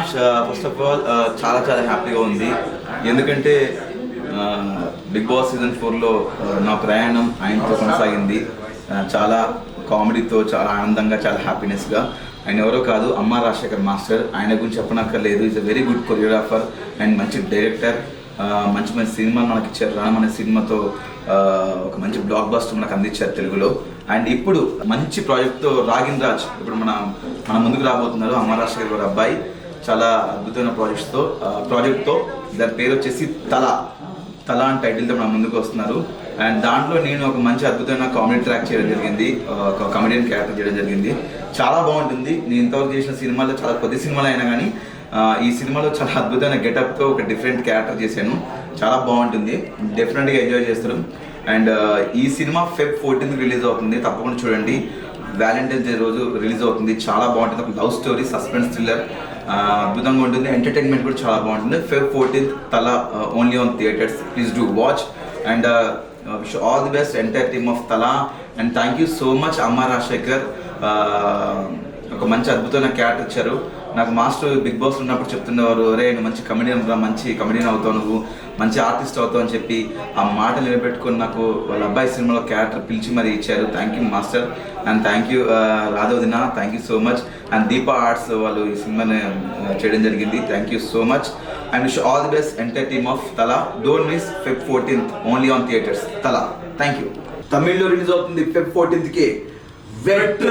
Avinash, first of all చాలా చాలా హ్యాపీగా ఉంది. ఎందుకంటే బిగ్ బాస్ సీజన్ 4లో నా ప్రయాణం ఆయనతో కొనసాగింది. చాలా కామెడీతో, చాలా ఆనందంగా, చాలా హ్యాపీనెస్గా. ఆయన ఎవరో కాదు, అమ్మ రాజశేఖర్ మాస్టర్. ఆయన గురించి చెప్పనక్కర్లేదు. Is a very good choreographer and మంచి డైరెక్టర్. మంచి మంచి సినిమాలు మనకి ఇచ్చారు. రామ్ అనే సినిమాతో ఒక మంచి బ్లాక్ బస్టర్ మనకు అందించారు తెలుగులో. అండ్ ఇప్పుడు మంచి ప్రాజెక్ట్తో రాగిన్ రాజ్ ఇప్పుడు మన ముందుకు రాబోతున్నారు. అమ్మ రాజశేఖర్ గారి అబ్బాయి చాలా అద్భుతమైన ప్రాజెక్ట్తో దాని పేరు వచ్చేసి తల అని టైటిల్తో మన ముందుకు వస్తున్నారు. అండ్ దాంట్లో నేను ఒక మంచి అద్భుతమైన కామెడీ ట్రాక్ చేయడం జరిగింది, ఒక కామెడియన్ క్యారెక్టర్ చేయడం జరిగింది. చాలా బాగుంటుంది. నేను ఇంతవరకు చేసిన సినిమాలో చాలా కొద్ది సినిమాలు అయినా కానీ ఈ సినిమాలో చాలా అద్భుతమైన గెటప్తో ఒక డిఫరెంట్ క్యారెక్టర్ చేశాను. చాలా బాగుంటుంది, డెఫినెట్గా ఎంజాయ్ చేస్తారు. అండ్ ఈ సినిమా Feb 14th రిలీజ్ అవుతుంది, తప్పకుండా చూడండి. వ్యాలంటైన్స్ డే రోజు రిలీజ్ అవుతుంది. చాలా బాగుంటుంది. ఒక లవ్ స్టోరీ, సస్పెన్స్ థ్రిల్లర్ అద్భుతంగా ఉంటుంది. ఎంటర్టైన్మెంట్ కూడా చాలా బాగుంటుంది. Feb 14th Thala only on theaters. Please do watch and wish all the best entire team of Thala. And thank you so much Amma Rajasekhar. ఒక మంచి అద్భుతమైన క్యారెక్టర్ ఇచ్చారు నాకు. మాస్టర్ బిగ్ బాస్ ఉన్నప్పుడు చెప్తున్నవారు, అరే నువ్వు మంచి కమెడియన్ రా, మంచి కమెడియన్ అవుతావు, నువ్వు మంచి ఆర్టిస్ట్ అవుతావు అని చెప్పి ఆ మాట నిలబెట్టుకొని నాకు వాళ్ళ అబ్బాయి సినిమాలో క్యారెక్టర్ పిలిచి మరి ఇచ్చారు. Thank you master. And thank you రాధవదిన, thank you so much. And Deepa Arts వాళ్ళు ఈ సినిమాని చేయడం జరిగింది. Thank you so much. And wish all the best entire team of Thala. Don't miss Feb 14th only on theaters Thala. Thank you. తమిళ్లో release అవుతుంది Feb 14th. Wet